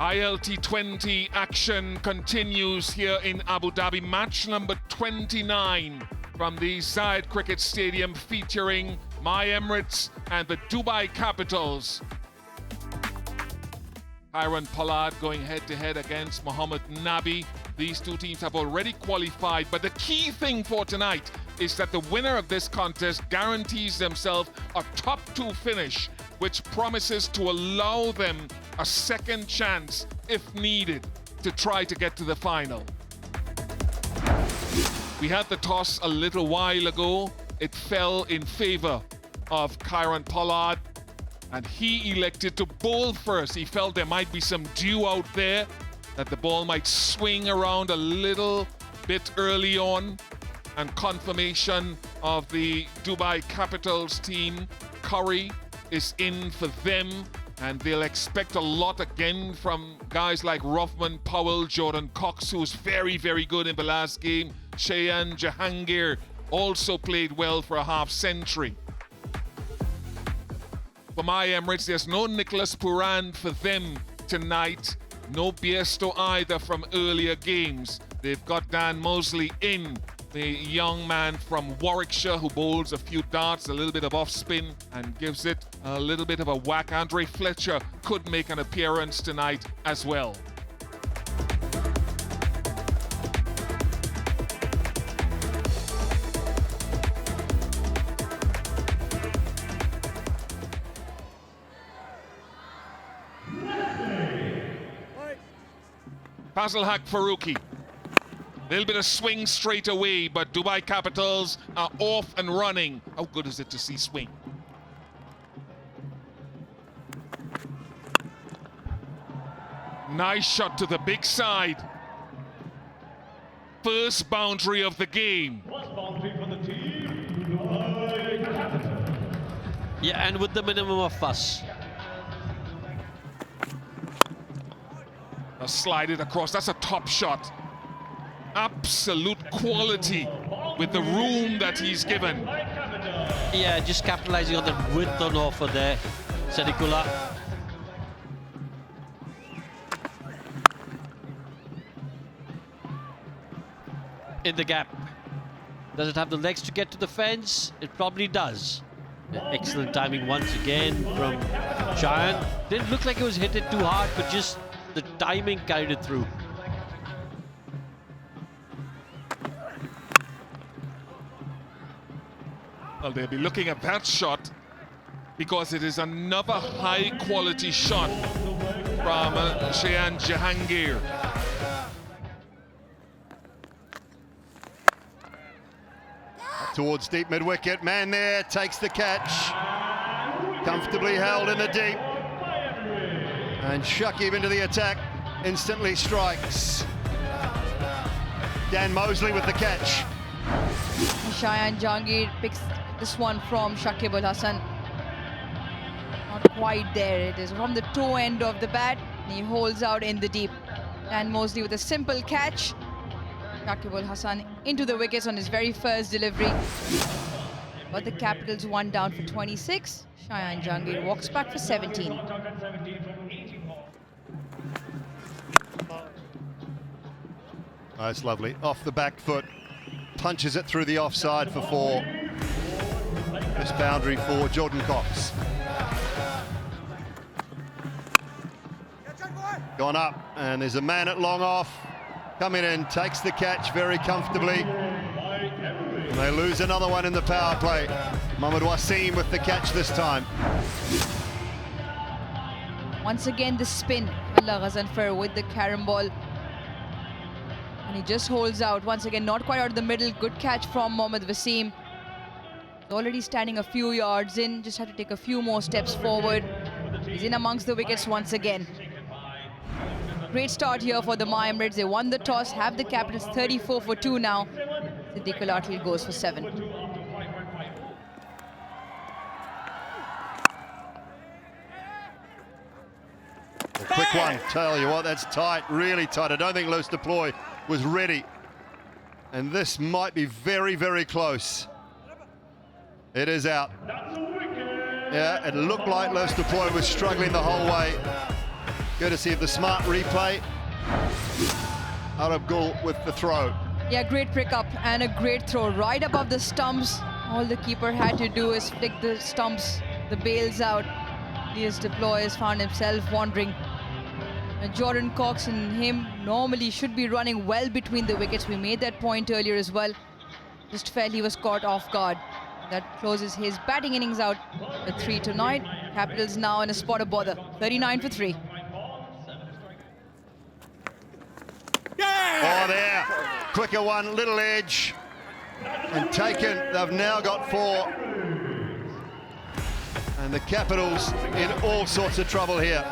ILT20 action continues here in Abu Dhabi. Match number 29 from the Zayed Cricket Stadium featuring my Emirates and the Dubai Capitals. Pollard going head-to-head against Mohammad Nabi. These two teams have already qualified, but the key thing for tonight is that the winner of this contest guarantees themselves a top 2 finish, which promises to allow them a second chance, if needed, to try to get to the final. We had the toss a little while ago. It fell in favor of Pollard, and he elected to bowl first. He felt there might be some dew out there, that the ball might swing around a little bit early on, and confirmation of the Dubai Capitals team. Curry is in for them, and they'll expect a lot again from guys like Ruffman, Powell, Jordan Cox, who's very, very good in the last game. Shayan Jahangir also played well for a half century. For my Emirates, there's no Nicholas Puran for them tonight. No Biesto either from earlier games. They've got Dan Mosley in, the young man from Warwickshire who bowls a few darts, a little bit of off spin, and gives it a little bit of a whack. Andre Fletcher could make an appearance tonight as well. Fazal Haq Faruqi. Little bit of swing straight away, but Dubai Capitals are off and running. How good is it to see swing? Nice shot to the big side. First boundary of the game. First boundary for the team, Dubai Capitals. Yeah, and with the minimum of fuss. Slide it across. That's a top shot. Absolute quality with the room that he's given. Yeah, just capitalizing on the width on offer there, Sedikula. In the gap. Does it have the legs to get to the fence? It probably does. Excellent timing once again from Shayan. Didn't look like it was hit it too hard, but just the timing carried it through. Well, they'll be looking at that shot because it is another high-quality shot from Shayan Jahangir. Towards deep mid-wicket, man there, takes the catch. Comfortably held in the deep. And Shakib into the attack, instantly strikes. Dan Mosley with the catch. Shayan Jahangir picks this one from Shakib Al Hasan. Not quite there, it is from the toe end of the bat. He holds out in the deep. Dan Mosley with a simple catch. Shakib Al Hasan into the wickets on his very first delivery. But the Capitals one down for 26. Shayan Jahangir walks back for 17. Oh, it's lovely. Off the back foot. Punches it through the offside for 4. This boundary for Jordan Cox. Gone up, and there's a man at long off. Coming in, takes the catch very comfortably. And they lose another one in the power play. Mohammad Wasim with the catch this time. Once again, the spin. Allah Ghazanfar with the carom ball. And he just holds out. Once again, not quite out of the middle. Good catch from Mohammad Wasim. Already standing a few yards in. Just had to take a few more steps forward. He's in amongst the wickets once again. Great start here for the My Emirates. They won the toss, have the Capitals 34 for 2 now. Siddiq Al goes for 7. Quick one, tell you what, that's tight, really tight. I don't think Lewis Deploy was ready. And this might be very, very close. It is out. Yeah, it looked like Lewis Deploy was struggling the whole way. courtesy of the smart replay. Arab Gul with the throw. Yeah, great pick up and a great throw right above the stumps. All the keeper had to do is flick the stumps, the bails out. Elias Deploy found himself wandering. And Jordan Cox and him normally should be running well between the wickets. We made that point earlier as well. Just felt he was caught off guard. That closes his batting innings out with 3 tonight. Capitals now in a spot of bother. 39 for 3. Oh, there. Quicker one, little edge. And taken. They've now got 4. And the Capitals in all sorts of trouble here.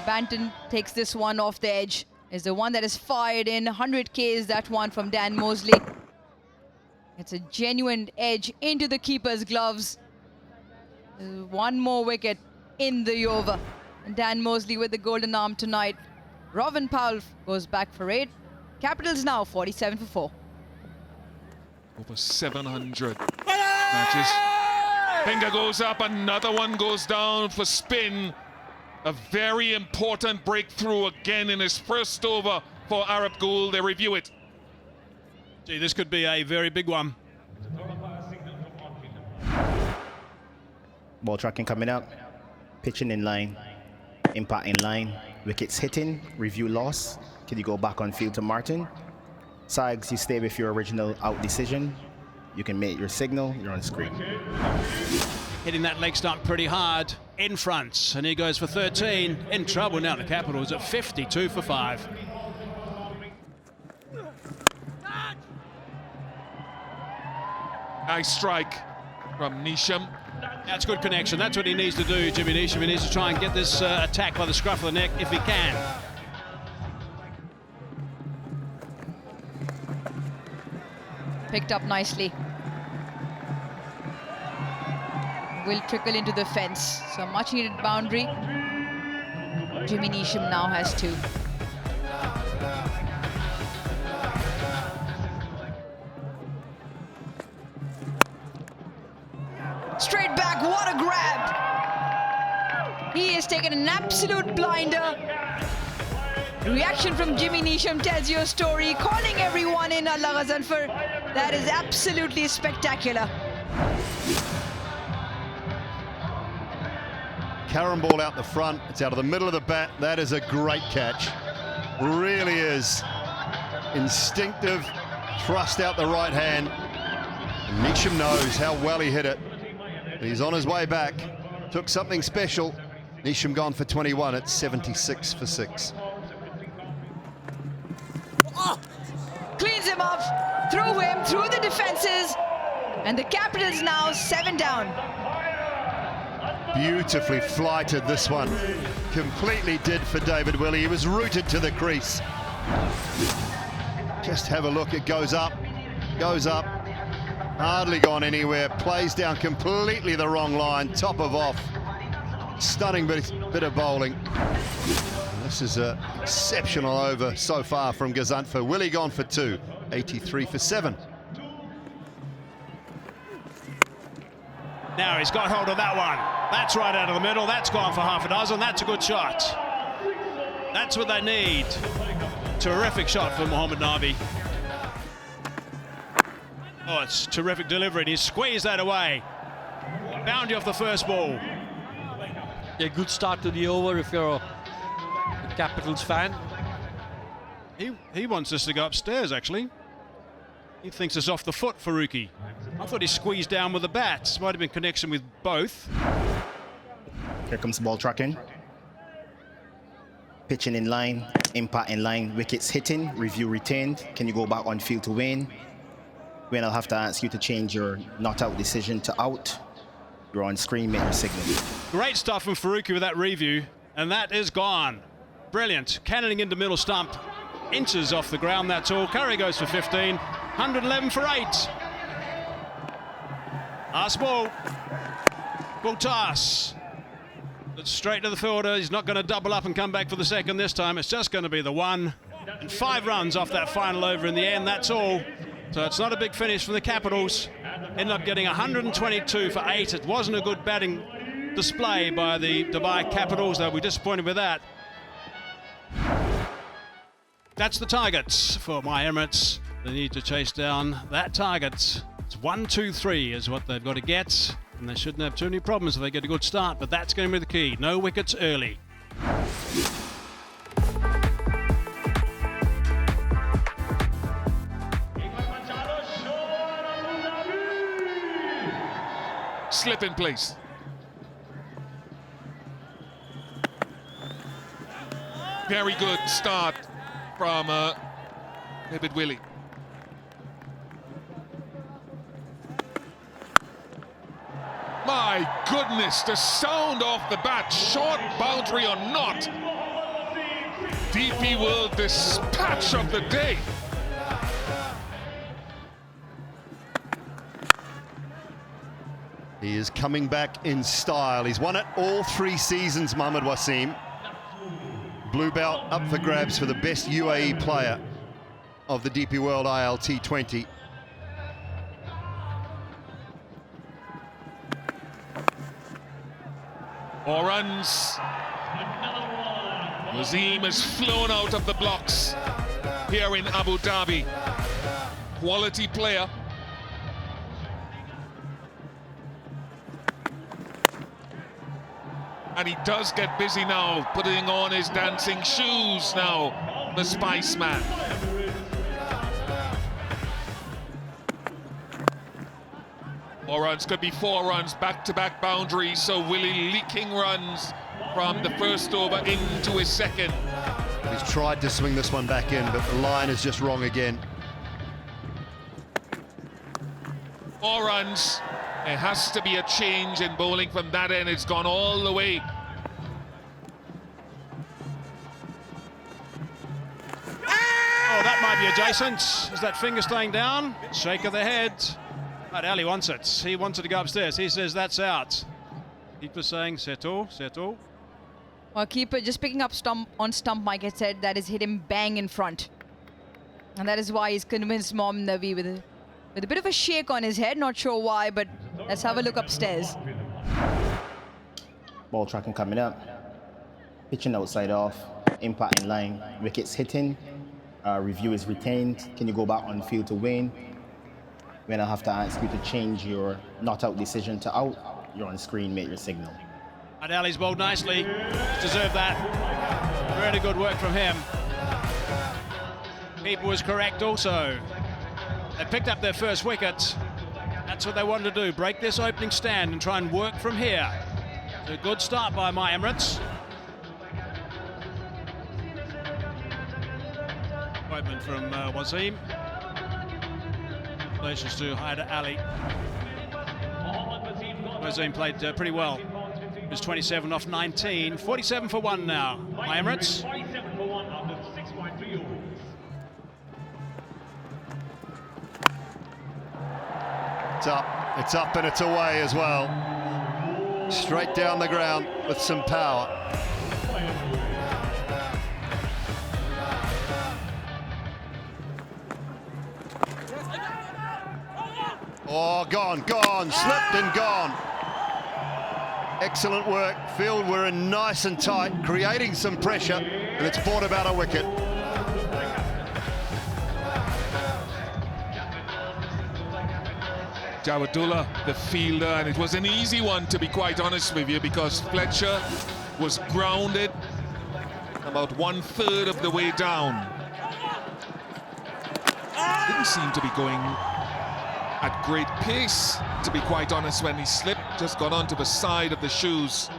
Banton takes this one off the edge. Is the one that is fired in. 100 Ks, that one from Dan Mosley. It's a genuine edge into the keeper's gloves. One more wicket in the over. And Dan Mosley with the golden arm tonight. Robin Powell goes back for 8. Capitals now 47 for 4. Over 700 matches. Finger goes up, another one goes down for spin. A very important breakthrough again in his first over for Arab Gul. They review it. Gee, this could be a very big one. Ball tracking coming up. Pitching in line. Impact in line. Wickets hitting. Review loss. Can you go back on field to Martin? Sags, you stay with your original out decision. You can make your signal. You're on screen. Hitting that leg stump pretty hard in front. And he goes for 13. In trouble now, the Capitals at 52 for 5. Nice strike from Nisham. That's good connection. That's what he needs to do, Jimmy Nisham. He needs to try and get this attack by the scruff of the neck if he can. Picked up nicely. Will trickle into the fence. So much needed boundary. Jimmy Nisham now has 2. Straight back, what a grab! He has taken an absolute blinder. Reaction from Jimmy Nisham tells you a story, calling everyone in Allah Ghazanfar. That is absolutely spectacular. Carom ball out the front. It's out of the middle of the bat. That is a great catch. Really is. Instinctive, thrust out the right hand. And Nisham knows how well he hit it. He's on his way back. Took something special. Nisham gone for 21 at 76 for 6. Cleans him off, through him, through the defenses. And the Capitals now 7 down. Beautifully flighted this one. Completely did for David Willey. He was rooted to the crease. Just have a look. It goes up. Goes up. Hardly gone anywhere. Plays down completely the wrong line. Top of off. Stunning bit of bowling. This is an exceptional over so far from Ghazanfar. Willie gone for 2. 83 for 7. Now he's got hold of that one. That's right out of the middle. That's gone for half a dozen. That's a good shot. That's what they need. Terrific shot from Mohammad Nabi. Oh, it's terrific delivery. He squeezed that away. Boundary off the first ball. A good start to the over if you're a Capitals fan. He wants us to go upstairs, actually. He thinks it's off the foot for Rookie. I thought he squeezed down with the bats. Might have been connection with both. Here comes ball tracking. Pitching in line. Impact in line. Wickets hitting. Review retained. Can you go back on field to Wayne? Wayne, I'll have to ask you to change your not out decision to out. You're on screen, make your signal. Great stuff from Faruqi with that review, and that is gone. Brilliant. Cannoning into middle stump. Inches off the ground, that's all. Curry goes for 15. 111 for 8. Last ball. Ball toss. It's straight to the fielder. He's not going to double up and come back for the second this time. It's just going to be the 1. And 5 runs off that final over in the end, that's all. So it's not a big finish from the Capitals. Ended up getting 122 for 8. It wasn't a good batting display by the Dubai Capitals. They'll be disappointed with that. That's the targets for my Emirates. They need to chase down that target. It's 1, 2, 3 is what they've got to get, and they shouldn't have too many problems if they get a good start, but that's going to be the key. No wickets early. Slip in place. Very good start from David Willey. My goodness, the sound off the bat, short boundary or not. DP World dispatch of the day. He is coming back in style. He's won it all 3 seasons, Mohamed Wasim. Blue belt up for grabs for the best UAE player of the DP World ILT20. Or runs. Wasim has flown out of the blocks here in Abu Dhabi. Quality player. And he does get busy now, putting on his dancing shoes now, the Spice Man. Four runs, could be 4 runs, back-to-back boundaries, so Willie leaking runs from the first over into his second. He's tried to swing this one back in, but the line is just wrong again. 4 runs. There has to be a change in bowling from that end. It's gone all the way. Oh, that might be adjacent. Is that finger staying down? Shake of the head. But Ali wants it. He wants it to go upstairs. He says that's out. Keeper saying settle, settle. Well, keeper just picking up stump Mike had said that has hit him bang in front. And that is why he's convinced Mohammad Nabi with a bit of a shake on his head. Not sure why, but let's have a look upstairs. Ball tracking coming up. Pitching outside off. Impact in line. Wickets hitting. Review is retained. Can you go back on field to win? When I have to ask you to change your not out decision to out, you're on screen, make your signal. And Ali's bowled nicely. Deserved that. Really good work from him. Keeper was correct also. They picked up their first wicket. That's what they wanted to do, break this opening stand and try and work from here. It's a good start by my Emirates. Appointment from Wasim. Congratulations to Haider Ali. Wasim played pretty well. He was 27 off 19, 47 for 1 now. My Emirates. 47 for 1 after 6.3 overs. It's up and it's away as well. Straight down the ground with some power. Oh, gone, slipped and gone. Excellent work. Field were in nice and tight, creating some pressure, and it's brought about a wicket. Jawadullah, the fielder, and it was an easy one, to be quite honest with you, because Fletcher was grounded about 1/3 of the way down. Didn't seem to be going at great pace, to be quite honest, when he slipped. Just got onto the side of the shoes.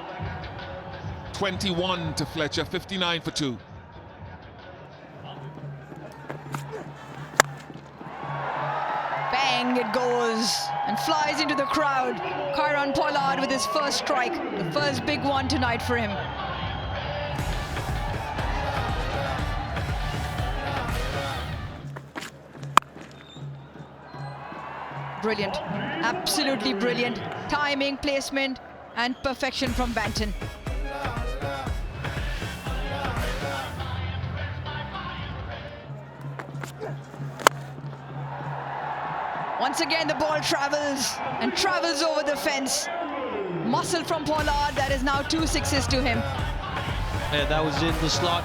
21 to Fletcher, 59 for 2. Bang, it goes and flies into the crowd. Kieron Pollard with his first strike, the first big one tonight for him. Brilliant, absolutely brilliant. Timing, placement, and perfection from Banton. Once again, the ball travels and travels over the fence. muscle from Pollard. That is now 2 sixes to him. Yeah, that was in the slot.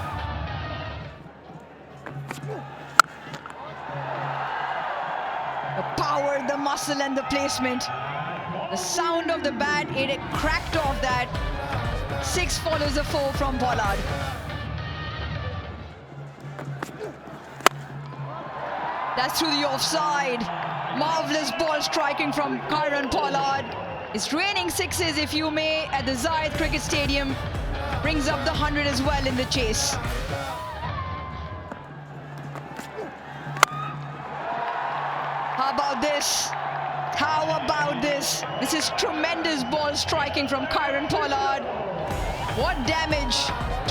The power, the muscle, and the placement. The sound of the bat, it cracked off that. 6 follows a 4 from Pollard. That's through the offside. Marvelous ball striking from Kieron Pollard. It's raining sixes, if you may, at the Zayed Cricket Stadium. Brings up the 100 as well in the chase. How about this? How about this? This is tremendous ball striking from Kieron Pollard. What damage?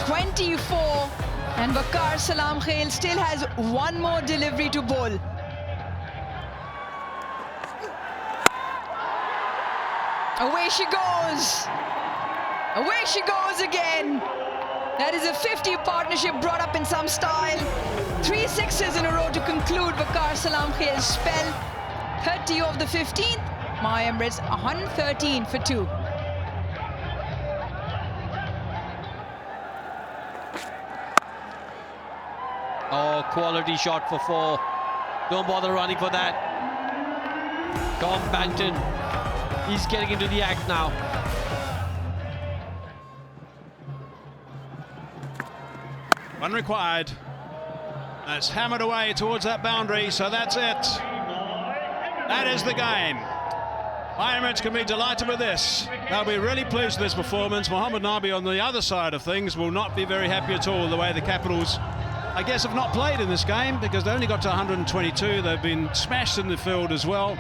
24. And Waqar Salam Khail still has one more delivery to bowl. Away she goes. Away she goes again. That is a 50 partnership brought up in some style. 3 sixes in a row to conclude Waqar Salam Khail's spell. 30 of the 15th. My Emirates 113 for 2. Oh, quality shot for 4. Don't bother running for that. Tom Banton. He's getting into the act now. One required. That's hammered away towards that boundary, so that's it. That is the game. Emirates can be delighted with this. They'll be really pleased with this performance. Mohammad Nabi on the other side of things will not be very happy at all the way the Capitals, I guess, have not played in this game because they only got to 122. They've been smashed in the field as well.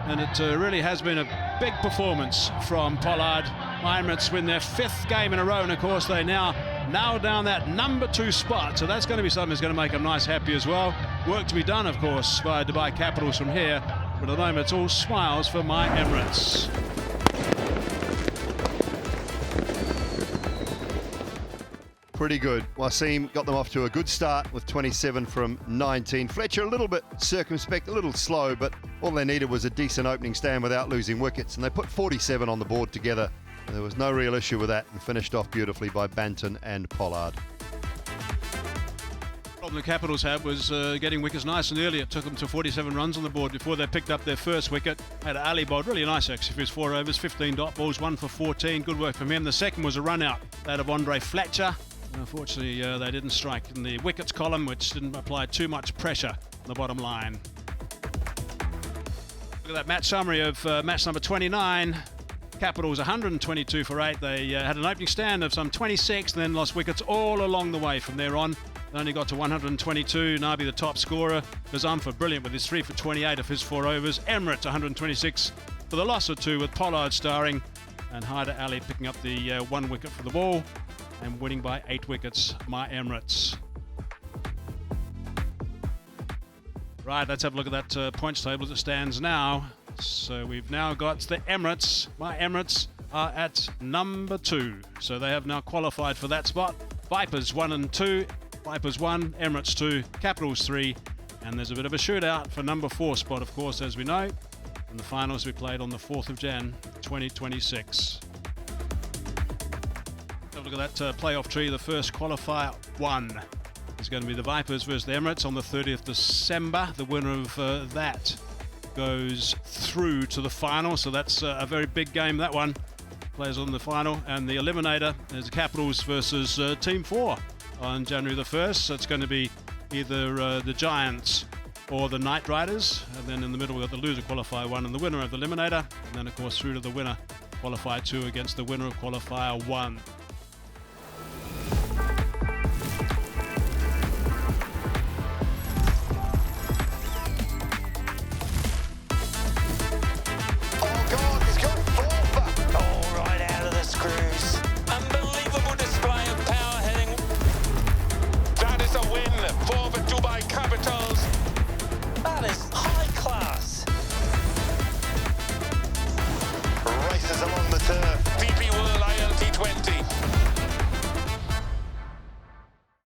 And it really has been a big performance from Pollard. Emirates win their 5th game in a row, and of course they now nailed down that number 2 spot. So that's going to be something that's going to make them nice happy as well. Work to be done, of course, by Dubai Capitals from here. But at the moment, it's all smiles for my Emirates. Pretty good. Wasim got them off to a good start with 27 from 19. Fletcher a little bit circumspect, a little slow, but all they needed was a decent opening stand without losing wickets, and they put 47 on the board together. And there was no real issue with that, and finished off beautifully by Banton and Pollard. The problem the Capitals had was getting wickets nice and early. It took them to 47 runs on the board before they picked up their first wicket. Had Ali bowled really nice actually for his 4 overs, 15 dot balls, 1 for 14. Good work from him. The second was a run out, that of Andre Fletcher. Unfortunately, they didn't strike in the wickets column, which didn't apply too much pressure on the bottom line. Look at that match summary of match number 29. Capitals 122 for 8. They had an opening stand of some 26 and then lost wickets all along the way from there on. They only got to 122. Nabi the top scorer. Kazamfa brilliant with his 3 for 28 of his 4 overs. Emirates 126 for the loss of 2 with Pollard starring. And Haider Ali picking up the 1 wicket for the ball and winning by 8 wickets, my Emirates. Right, let's have a look at that points table as it stands now. So we've now got the Emirates. My Emirates are at number 2. So they have now qualified for that spot. Vipers 1 and 2. Vipers 1, Emirates 2, Capitals 3. And there's a bit of a shootout for number 4 spot, of course, as we know. And the finals we played on the 4th of Jan, 2026. Look at that playoff tree. The first qualifier 1 is going to be the Vipers versus the Emirates on the 30th December. The winner of that goes through to the final, so that's a very big game, that one. Players on the final, and the eliminator is the Capitals versus Team 4 on January the 1st. So it's going to be either the Giants or the Knight Riders, and then in the middle we've got the loser qualifier 1 and the winner of the eliminator, and then of course through to the winner qualifier 2 against the winner of qualifier 1. That is high